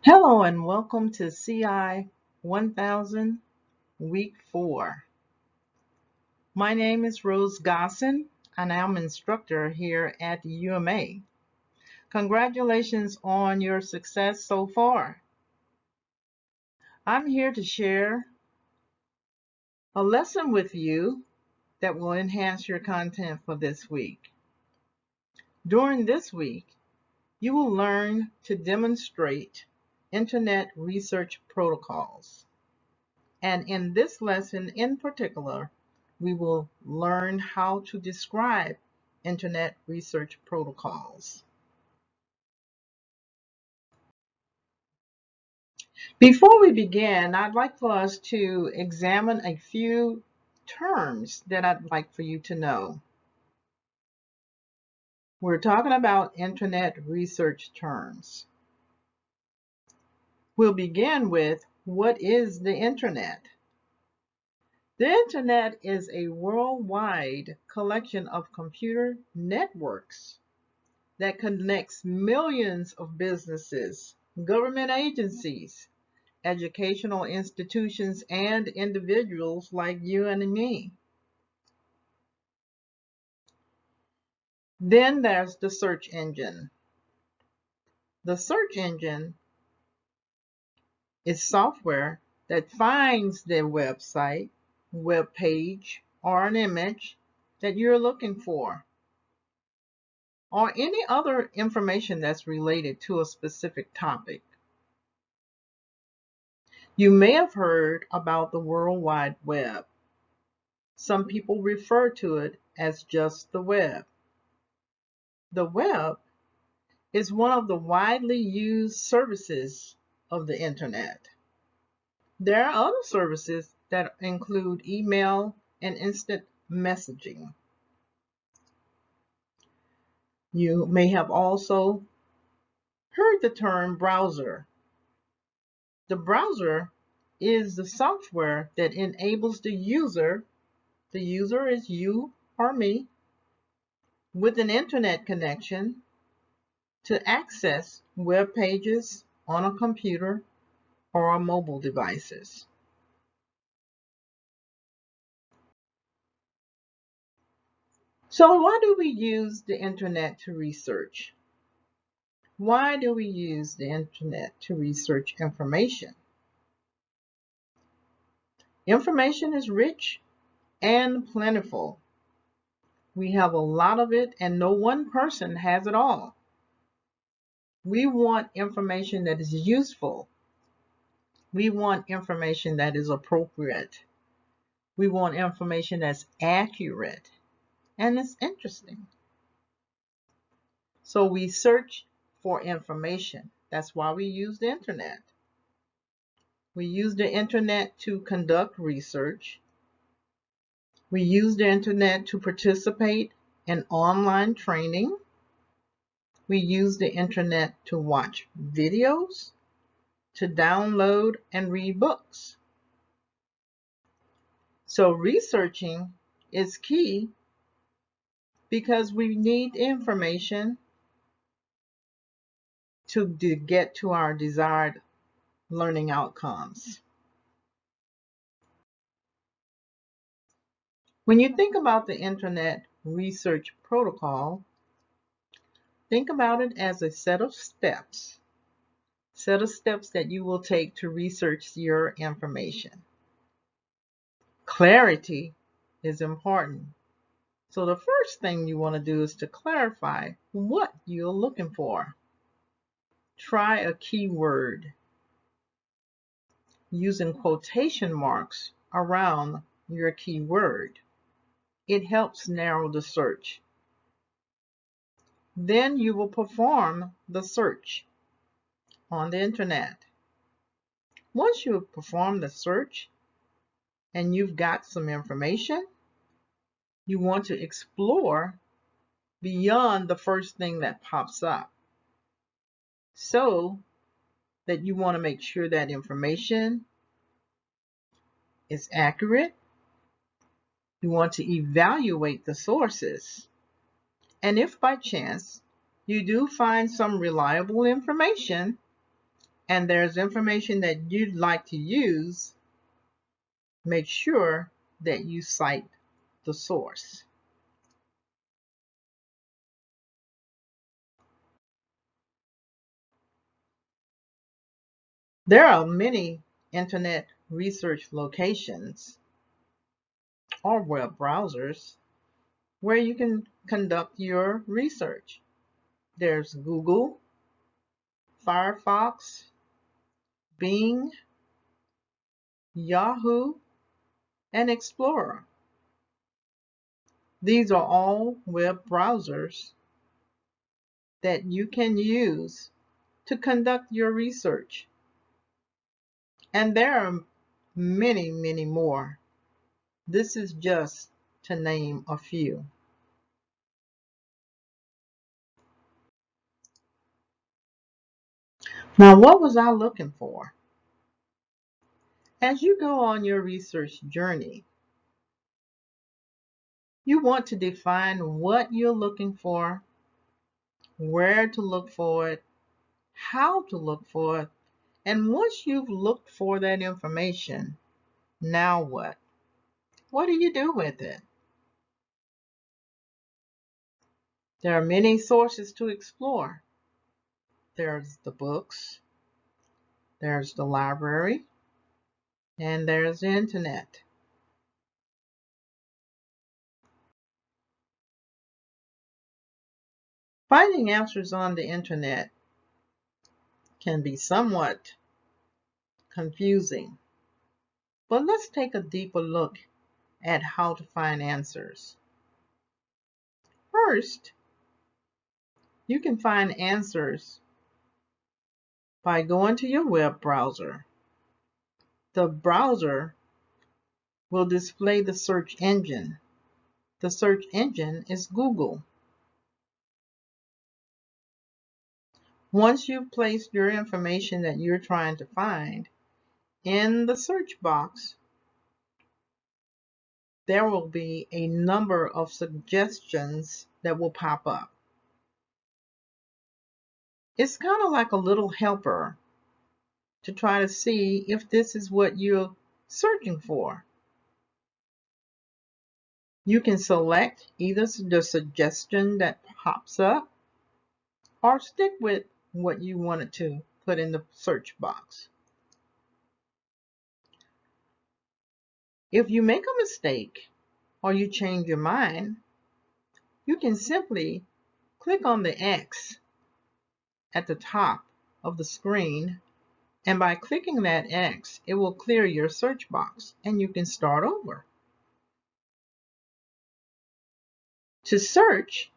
Hello and welcome to CI1000 Week 4. My name is Rose Gosson and I'm an instructor here at UMA. Congratulations on your success so far. I'm here to share a lesson with you that will enhance your content for this week. During this week, you will learn to demonstrate Internet research protocols. And in this lesson in particular, we will learn how to describe Internet research protocols. Before we begin, I'd like for us to examine a few terms that I'd like for you to know. We're talking about Internet research terms. We'll begin with what is the Internet? The Internet is a worldwide collection of computer networks that connects millions of businesses, government agencies, educational institutions, and individuals like you and me. Then there's the search engine. The search engine is software that finds the website, web page, or an image that you're looking for, or any other information that's related to a specific topic. You may have heard about the World Wide Web. Some people refer to it as just the web. The web is one of the widely used services of the Internet. There are other services that include email and instant messaging. You may have also heard the term browser. The browser is the software that enables the user is you or me, with an internet connection to access web pages on a computer or on mobile devices. So why do we use the internet to research? Why do we use the internet to research information? Information is rich and plentiful. We have a lot of it and no one person has it all. We want information that is useful. We want information that is appropriate. We want information that's accurate and it's interesting. So we search for information. That's why we use the internet. We use the internet to conduct research. We use the internet to participate in online training. We use the internet to watch videos, to download and read books. So researching is key because we need information to get to our desired learning outcomes. When you think about the Internet research protocol, think about it as a set of steps that you will take to research your information. Clarity is important. So the first thing you want to do is to clarify what you're looking for. Try a keyword using quotation marks around your keyword. It helps narrow the search. Then you will perform the search on the internet. Once you have performed the search and you've got some information, you want to explore beyond the first thing that pops up, so that you want to make sure that information is accurate. You want to evaluate the sources. And if by chance you do find some reliable information and there's information that you'd like to use, make sure that you cite the source. There are many internet research locations or web browsers where you can conduct your research. There's Google, Firefox, Bing, Yahoo, and Explorer. These are all web browsers that you can use to conduct your research. And there are many, many more. This is just to name a few. Now, what was I looking for? As you go on your research journey, you want to define what you're looking for, where to look for it, how to look for it, and once you've looked for that information, now what? What do you do with it? There are many sources to explore. There's the books, there's the library, and there's the internet. Finding answers on the internet can be somewhat confusing, but let's take a deeper look at how to find answers. First, you can find answers by going to your web browser. The browser will display the search engine. The search engine is Google. Once you've placed your information that you're trying to find in the search box, there will be a number of suggestions that will pop up. It's kind of like a little helper to try to see if this is what you're searching for. You can select either the suggestion that pops up or stick with what you wanted to put in the search box. If you make a mistake or you change your mind, you can simply click on the X at the top of the screen, and by clicking that X, it will clear your search box and you can start over. To search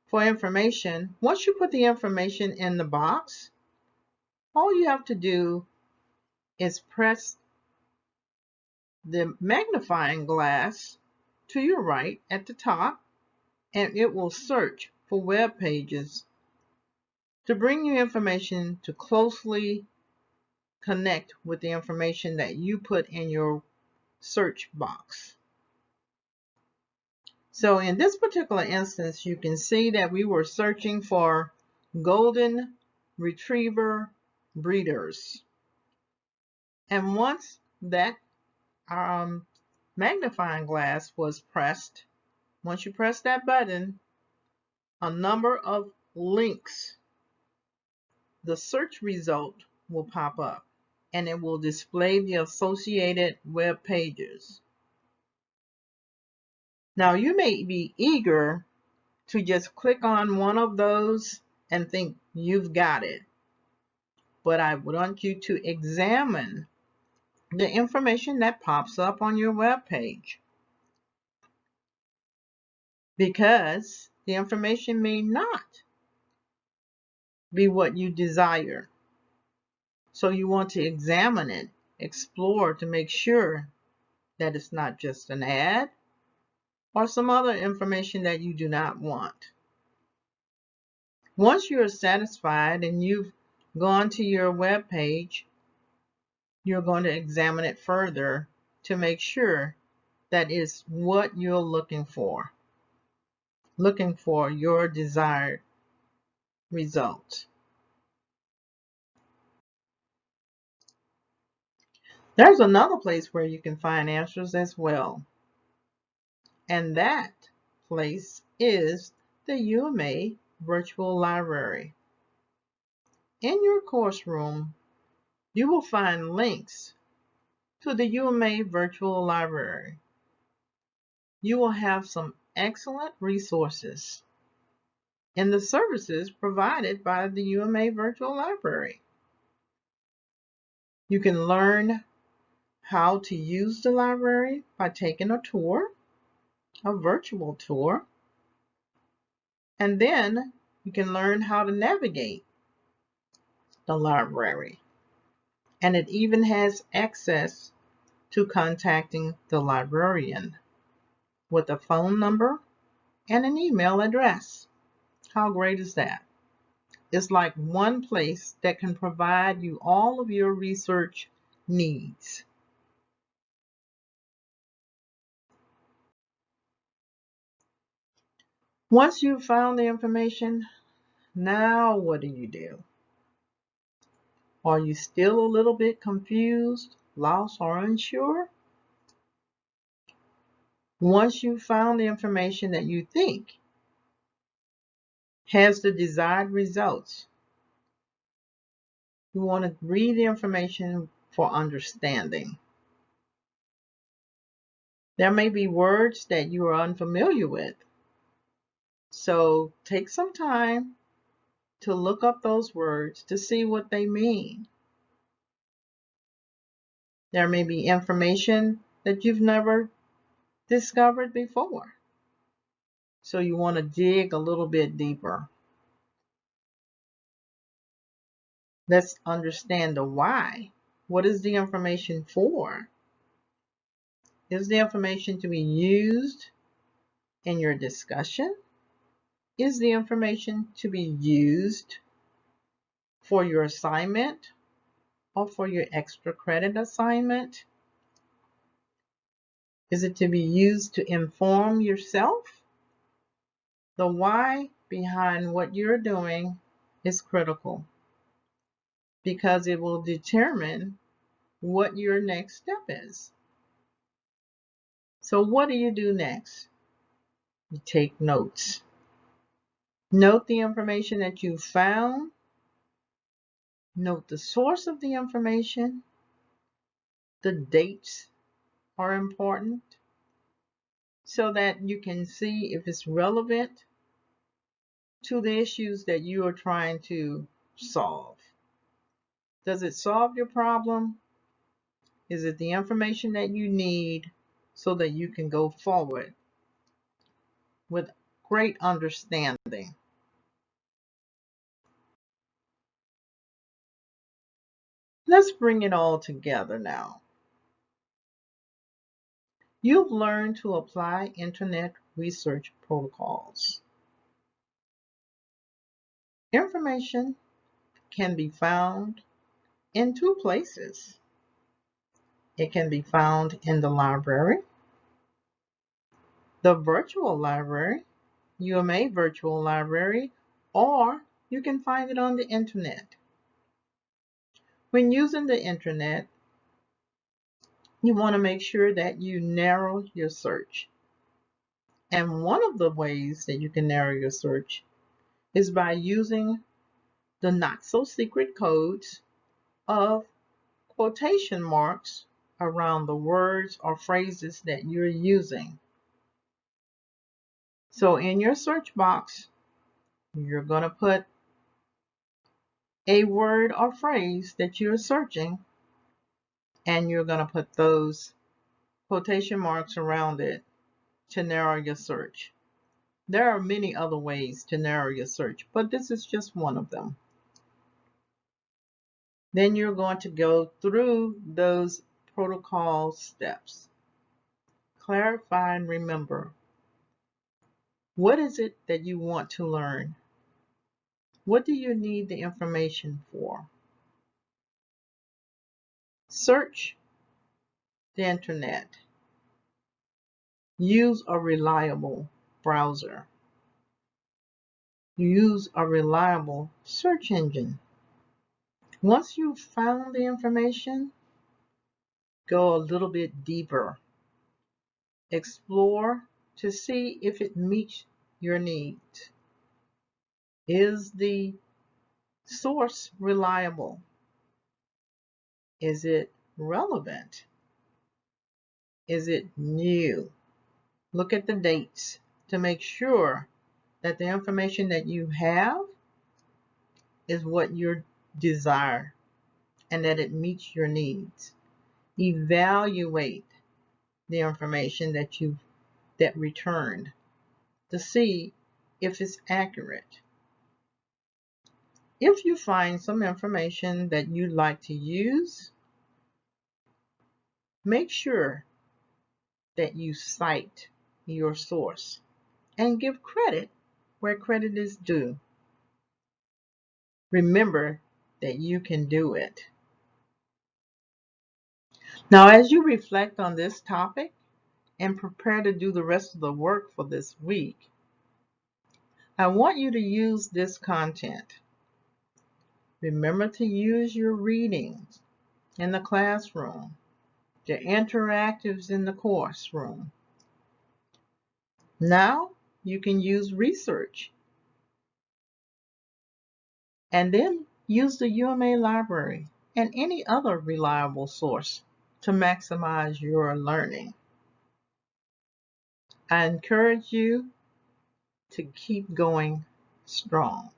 for information, once you put the information in the box, all you have to do is press the magnifying glass to your right at the top, and it will search for web pages to bring you information to closely connect with the information that you put in your search box. So in this particular instance, you can see that we were searching for golden retriever breeders. And once that magnifying glass was pressed, once you press that button, a number of links, the search result will pop up and it will display the associated web pages. Now you may be eager to just click on one of those and think you've got it, but I want you to examine the information that pops up on your web page, because the information may not be what you desire. So you want to examine it, explore to make sure that it's not just an ad or some other information that you do not want. Once you're satisfied and you've gone to your web page, you're going to examine it further to make sure that it's what you're looking for your desired results. There's another place where you can find answers as well, and that place is the UMA Virtual Library. In your course room, you will find links to the UMA Virtual Library. You will have some excellent resources in the services provided by the UMA Virtual Library. You can learn how to use the library by taking a tour, a virtual tour, and then you can learn how to navigate the library. And it even has access to contacting the librarian with a phone number and an email address. How great is that? It's like one place that can provide you all of your research needs. Once you've found the information, now what do? Are you still a little bit confused, lost, or unsure? Once you've found the information that you think has the desired results, you want to read the information for understanding. There may be words that you are unfamiliar with, so take some time to look up those words to see what they mean. There may be information that you've never discovered before, so you want to dig a little bit deeper. Let's understand the why. What is the information for? Is the information to be used in your discussion? Is the information to be used for your assignment or for your extra credit assignment? Is it to be used to inform yourself? The why behind what you're doing is critical because it will determine what your next step is. So what do you do next? You take notes. Note the information that you found. Note the source of the information. The dates are important so that you can see if it's relevant to the issues that you are trying to solve. Does it solve your problem? Is it the information that you need so that you can go forward with great understanding? Let's bring it all together now. You've learned to apply Internet research protocols. Information can be found in two places. It can be found in the library, the virtual library, UMA virtual library, or you can find it on the internet. When using the internet, you want to make sure that you narrow your search. And one of the ways that you can narrow your search is by using the not so secret codes of quotation marks around the words or phrases that you're using. So in your search box, you're going to put a word or phrase that you're searching, and you're going to put those quotation marks around it to narrow your search. There are many other ways to narrow your search, but this is just one of them. Then you're going to go through those protocol steps. Clarify and remember. What is it that you want to learn? What do you need the information for? Search the internet. Use a reliable browser. Use a reliable search engine. Once you've found the information, go a little bit deeper. Explore to see if it meets your needs. Is the source reliable? Is it relevant? Is it new? Look at the dates to make sure that the information that you have is what you desire and that it meets your needs. Evaluate the information that returned to see if it's accurate. If you find some information that you'd like to use, make sure that you cite your source and give credit where credit is due. Remember that you can do it. Now, as you reflect on this topic and prepare to do the rest of the work for this week, I want you to use this content. Remember to use your readings in the classroom, the interactives in the course room. Now you can use research and then use the UMA library and any other reliable source to maximize your learning. I encourage you to keep going strong.